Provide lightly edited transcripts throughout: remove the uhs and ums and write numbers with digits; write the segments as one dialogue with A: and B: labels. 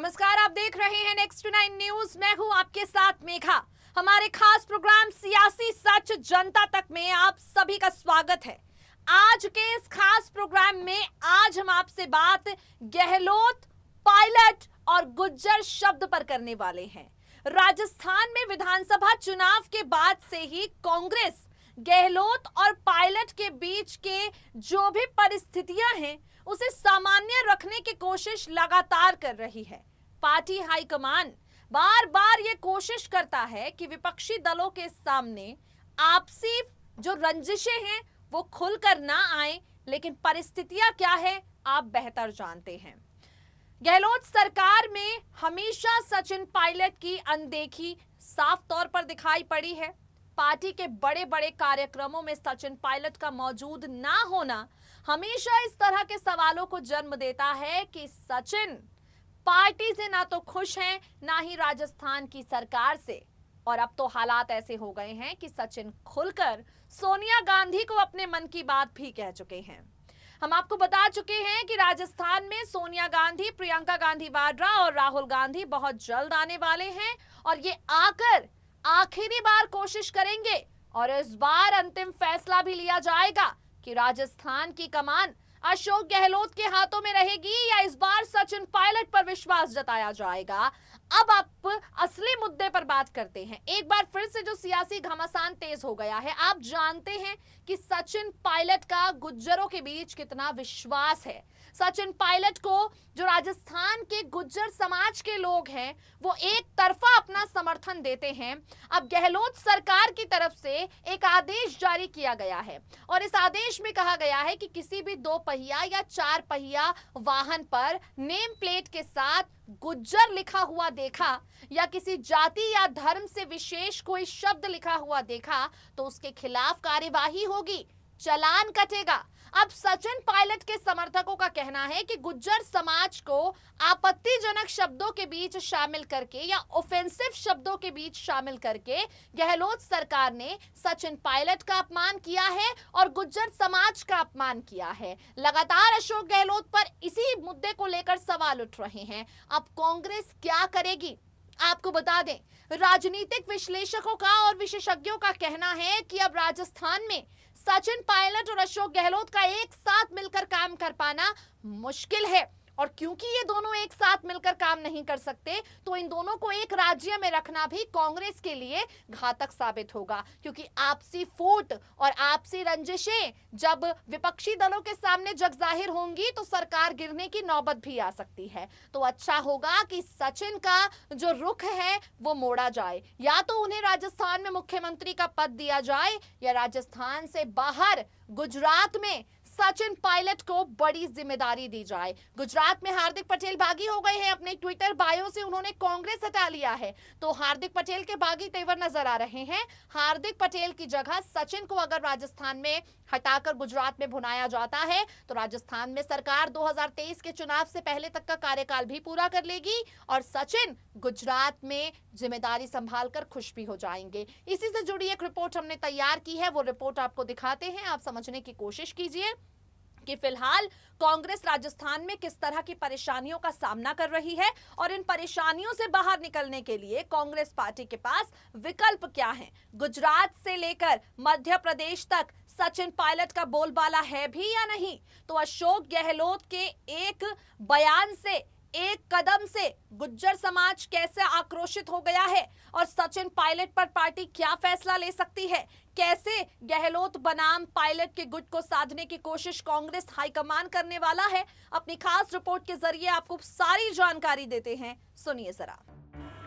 A: नमस्कार, आप देख रहे हैं नेक्स्ट 9 न्यूज। मैं हूं आपके साथ मेघा। हमारे खास प्रोग्राम सियासी सच जनता तक में आप सभी का स्वागत है। आज के इस खास प्रोग्राम में आज हम आपसे बात गहलोत, पायलट और गुज्जर शब्द पर करने वाले हैं। राजस्थान में विधानसभा चुनाव के बाद से ही कांग्रेस गहलोत और पायलट के बीच के जो भी परिस्थितियां हैं उसे सामान्य रखने की कोशिश लगातार कर रही है। पार्टी हाईकमान बार बार ये कोशिश करता है कि विपक्षी दलों के सामने आपसी जो रंजिशें हैं वो खुलकर ना आए, लेकिन परिस्थितियां क्या है आप बेहतर जानते हैं। गहलोत सरकार में हमेशा सचिन पायलट की अनदेखी साफ तौर पर दिखाई पड़ी है। पार्टी के बड़े बड़े कार्यक्रमों में सचिन पायलट का मौजूद ना होना हमेशा इस तरह के सवालों को जन्म देता है कि सचिन पार्टी से ना तो खुश हैं, ना ही राजस्थान की सरकार से। और अब तो हालात ऐसे हो गए हैं कि सचिन खुलकर सोनिया गांधी को अपने मन की बात भी कह चुके हैं। हम आपको बता चुके हैं कि राजस्थान में सोनिया गांधी, प्रियंका गांधी वाड्रा और राहुल गांधी बहुत जल्द आने वाले हैं और ये आकर आखिरी बार कोशिश करेंगे और इस बार अंतिम फैसला भी लिया जाएगा कि राजस्थान की कमान अशोक गहलोत के हाथों में रहेगी या इस बार सचिन पायलट पर विश्वास जताया जाएगा। अब आप असली मुद्दे पर बात करते हैं। एक बार फिर से जो सियासी घमासान तेज हो गया है। आप जानते हैं कि सचिन पायलट का गुज्जरों के बीच कितना विश्वास है। सचिन पायलट को जो राजस्थान के गुज्जर समाज के लोग हैं वो एक तरफा अपना समर्थन देते हैं। अब गहलोत सरकार की तरफ से एक आदेश जारी किया गया है और इस आदेश में कहा गया है कि किसी भी 2 पहिया या 4 पहिया वाहन पर नेम प्लेट के साथ गुज्जर लिखा हुआ देखा या किसी जाति या धर्म से विशेष कोई शब्द लिखा हुआ देखा तो उसके खिलाफ कार्यवाही होगी, चालान कटेगा। अब सचिन पायलट के समर्थकों का कहना है कि गुज्जर समाज को आपत्तिजनक शब्दों के बीच शामिल करके या ऑफेंसिव शब्दों के बीच शामिल करके गहलोत सरकार ने सचिन पायलट का अपमान किया है और गुज्जर समाज का अपमान किया है। लगातार अशोक गहलोत पर इसी मुद्दे को लेकर सवाल उठ रहे हैं। अब कांग्रेस क्या करेगी आपको बता दें। राजनीतिक विश्लेषकों का और विशेषज्ञों का कहना है कि अब राजस्थान में सचिन पायलट और अशोक गहलोत का एक साथ मिलकर काम कर पाना मुश्किल है और क्योंकि ये दोनों एक साथ मिलकर काम नहीं कर सकते तो इन दोनों को एक राज्य में रखना भी कांग्रेस के लिए घातक साबित होगा, क्योंकि आपसी फूट और आपसी रंजिशें जब विपक्षी दलों के सामने जग जाहिर होंगी तो सरकार गिरने की नौबत भी आ सकती है। तो अच्छा होगा कि सचिन का जो रुख है वो मोड़ा जाए, या तो उन्हें राजस्थान में मुख्यमंत्री का पद दिया जाए या राजस्थान से बाहर गुजरात में सचिन पायलट को बड़ी जिम्मेदारी दी जाए। गुजरात में हार्दिक पटेल बागी हो गए हैं। अपने ट्विटर बायो से उन्होंने कांग्रेस हटा लिया है तो हार्दिक पटेल के बागी तेवर नजर आ रहे हैं। हार्दिक पटेल की जगह सचिन को अगर राजस्थान में हटाकर गुजरात में भुनाया जाता है तो राजस्थान में सरकार 2023 के चुनाव से पहले तक का कार्यकाल भी पूरा कर लेगी और सचिन गुजरात में जिम्मेदारी संभालकर खुश भी हो जाएंगे। इसी से जुड़ी एक रिपोर्ट हमने तैयार की है, वो रिपोर्ट आपको दिखाते हैं, आप समझने की कोशिश कीजिए कि फिलहाल कांग्रेस राजस्थान में किस तरह की परेशानियों का सामना कर रही है और इन परेशानियों से बाहर निकलने के लिए कांग्रेस पार्टी के पास विकल्प क्या हैं। गुजरात से लेकर मध्य प्रदेश तक सचिन पायलट का बोलबाला है भी या नहीं, तो अशोक गहलोत के एक बयान से, एक कदम से गुज्जर समाज कैसे आक्रोशित हो गया है और सचिन पायलट पर पार्टी क्या फैसला ले सकती है, कैसे गहलोत बनाम पायलट के गुट को साधने की कोशिश कांग्रेस हाईकमान करने वाला है। अपनी खास रिपोर्ट के जरिए आपको सारी जानकारी देते हैं, सुनिए जरा।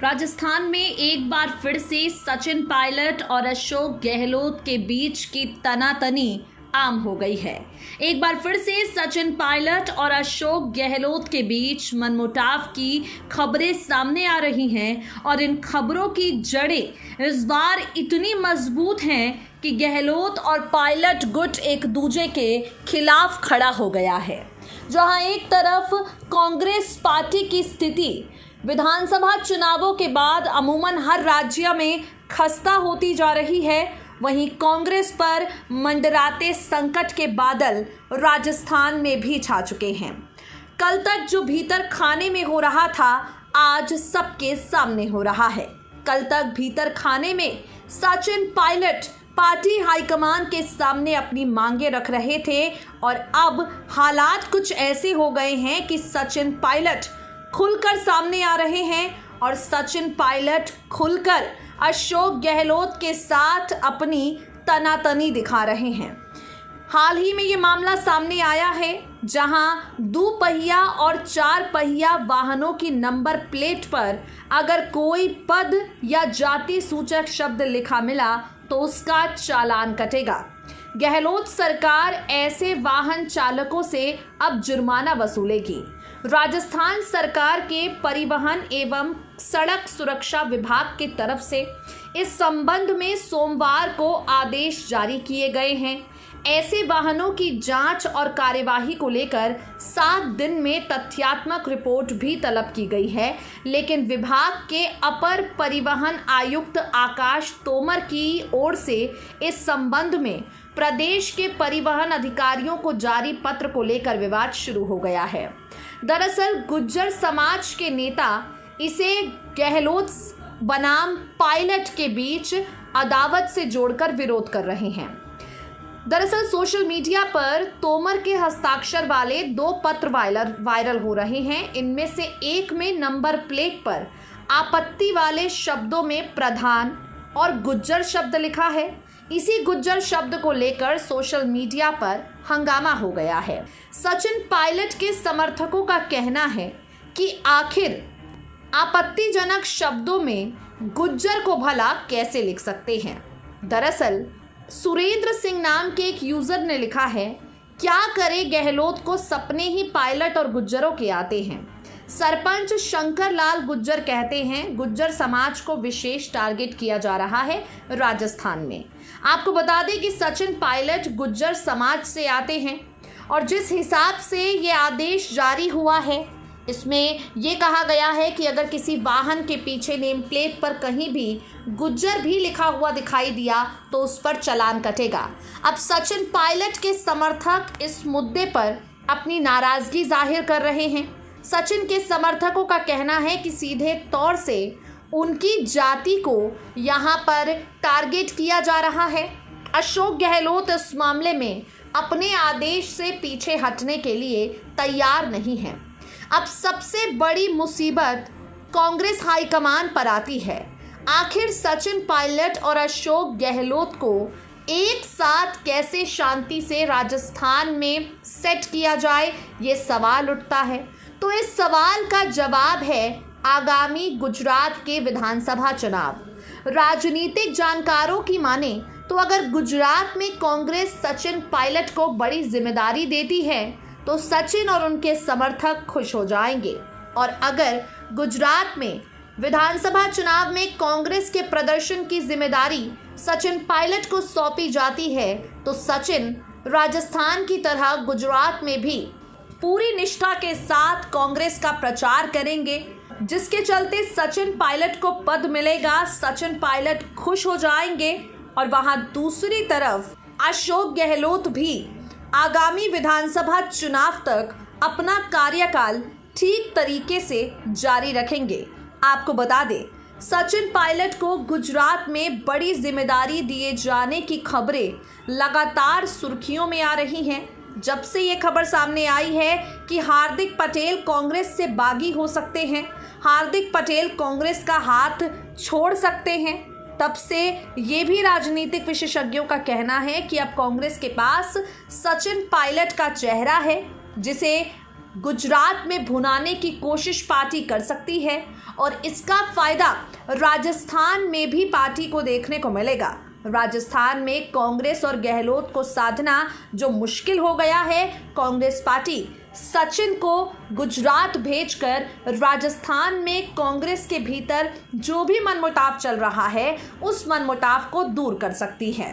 A: राजस्थान में एक बार फिर से सचिन पायलट और अशोक गहलोत के बीच की तनातनी आम हो गई है। एक बार फिर से सचिन पायलट और अशोक गहलोत के बीच मनमुटाव की खबरें सामने आ रही हैं और इन खबरों की जड़ें इस बार इतनी मजबूत हैं कि गहलोत और पायलट गुट एक दूसरे के खिलाफ खड़ा हो गया है। जहां एक तरफ कांग्रेस पार्टी की स्थिति विधानसभा चुनावों के बाद अमूमन हर राज्य में खस्ता होती जा रही है, वहीं कांग्रेस पर मंडराते संकट के बादल राजस्थान में भी छा चुके हैं। कल तक जो भीतर खाने में हो रहा था आज सबके सामने हो रहा है। कल तक भीतर खाने में सचिन पायलट पार्टी हाईकमान के सामने अपनी मांगे रख रहे थे और अब हालात कुछ ऐसे हो गए हैं कि सचिन पायलट खुलकर सामने आ रहे हैं और सचिन पायलट खुलकर अशोक गहलोत के साथ अपनी तनातनी दिखा रहे हैं। हाल ही में ये मामला सामने आया है जहां दुपहिया और चार पहिया वाहनों की नंबर प्लेट पर अगर कोई पद या जाति सूचक शब्द लिखा मिला तो उसका चालान कटेगा। गहलोत सरकार ऐसे वाहन चालकों से अब जुर्माना वसूलेगी। राजस्थान सरकार के परिवहन एवं सड़क सुरक्षा विभाग की तरफ से इस संबंध में सोमवार को आदेश जारी किए गए हैं। ऐसे वाहनों की जांच और कार्यवाही को लेकर 7 दिन में तथ्यात्मक रिपोर्ट भी तलब की गई है, लेकिन विभाग के अपर परिवहन आयुक्त आकाश तोमर की ओर से इस संबंध में प्रदेश के परिवहन अधिकारियों को जारी पत्र को लेकर विवाद शुरू हो गया है। दरअसल गुज्जर समाज के नेता इसे गहलोत बनाम पायलट के बीच अदावत से जोड़कर विरोध कर रहे हैं। दरअसल सोशल मीडिया पर तोमर के हस्ताक्षर वाले 2 पत्र वायरल हो रहे हैं। इनमें से एक में नंबर प्लेट पर आपत्ति वाले शब्दों में प्रधान और गुज्जर शब्द लिखा है। इसी गुज्जर शब्द को लेकर सोशल मीडिया पर हंगामा हो गया है। सचिन पायलट के समर्थकों का कहना है कि आखिर आपत्तिजनक शब्दों में गुज्जर को भला कैसे लिख सकते हैं। दरअसल सुरेंद्र सिंह नाम के एक यूजर ने लिखा है, क्या करे गहलोत को सपने ही पायलट और गुज्जरों के आते हैं। सरपंच शंकर लाल गुज्जर कहते हैं गुज्जर समाज को विशेष टारगेट किया जा रहा है राजस्थान में। आपको बता दें कि सचिन पायलट गुज्जर समाज से आते हैं और जिस हिसाब से ये आदेश जारी हुआ है इसमें यह कहा गया है कि अगर किसी वाहन के पीछे नेम प्लेट पर कहीं भी गुज्जर भी लिखा हुआ दिखाई दिया तो उस पर चालान कटेगा। अब सचिन पायलट के समर्थक इस मुद्दे पर अपनी नाराजगी जाहिर कर रहे हैं। सचिन के समर्थकों का कहना है कि सीधे तौर से उनकी जाति को यहाँ पर टारगेट किया जा रहा है। अशोक गहलोत इस मामले में अपने आदेश से पीछे हटने के लिए तैयार नहीं है। अब सबसे बड़ी मुसीबत कांग्रेस हाईकमान पर आती है। आखिर सचिन पायलट और अशोक गहलोत को एक साथ कैसे शांति से राजस्थान में सेट किया जाए, ये सवाल उठता है। तो इस सवाल का जवाब है आगामी गुजरात के विधानसभा चुनाव। राजनीतिक जानकारों की माने तो अगर गुजरात में कांग्रेस सचिन पायलट को बड़ी जिम्मेदारी देती है तो सचिन और उनके समर्थक खुश हो जाएंगे, और अगर गुजरात में विधानसभा चुनाव में कांग्रेस के प्रदर्शन की जिम्मेदारी सचिन पायलट को सौंपी जाती है तो सचिन राजस्थान की तरह गुजरात में भी पूरी निष्ठा के साथ कांग्रेस का प्रचार करेंगे, जिसके चलते सचिन पायलट को पद मिलेगा, सचिन पायलट खुश हो जाएंगे और वहां दूसरी तरफ अशोक गहलोत भी आगामी विधानसभा चुनाव तक अपना कार्यकाल ठीक तरीके से जारी रखेंगे। आपको बता दें सचिन पायलट को गुजरात में बड़ी जिम्मेदारी दिए जाने की खबरें लगातार सुर्खियों में आ रही हैं। जब से ये खबर सामने आई है कि हार्दिक पटेल कांग्रेस से बागी हो सकते हैं, हार्दिक पटेल कांग्रेस का हाथ छोड़ सकते हैं, तब से ये भी राजनीतिक विशेषज्ञों का कहना है कि अब कांग्रेस के पास सचिन पायलट का चेहरा है जिसे गुजरात में भुनाने की कोशिश पार्टी कर सकती है और इसका फायदा राजस्थान में भी पार्टी को देखने को मिलेगा। राजस्थान में कांग्रेस और गहलोत को साधना जो मुश्किल हो गया है, कांग्रेस पार्टी सचिन को गुजरात भेजकर राजस्थान में कांग्रेस के भीतर जो भी मनमुटाव चल रहा है उस मनमुटाव को दूर कर सकती है।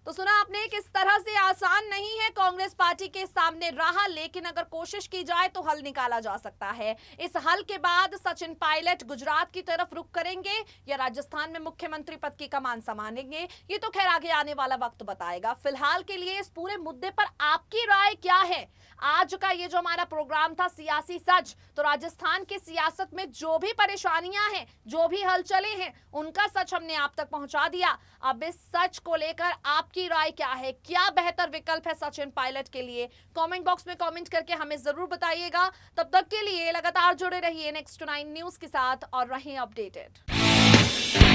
A: तो सुना आपने किस तरह से आसान नहीं है कांग्रेस पार्टी के सामने राह, लेकिन अगर कोशिश की जाए तो हल निकाला जा सकता है। इस हल के बाद सचिन पायलट गुजरात की तरफ रुख करेंगे या राजस्थान में मुख्यमंत्री पद की कमान संभालेंगे, ये तो खैर आगे आने वाला वक्त बताएगा। फिलहाल के लिए इस पूरे मुद्दे पर आपकी राय क्या है? आज का ये जो हमारा प्रोग्राम था सियासी सच, तो राजस्थान की सियासत में जो भी परेशानियां हैं, जो भी हलचले हैं, उनका सच हमने आप तक पहुंचा दिया। अब इस सच को लेकर आपकी राय क्या है? क्या बेहतर विकल्प है सचिन पायलट के लिए? कमेंट बॉक्स में कमेंट करके हमें जरूर बताइएगा। तब तक के लिए लगातार जुड़े रहिए नेक्स्ट 9 न्यूज के साथ और रहिए अपडेटेड।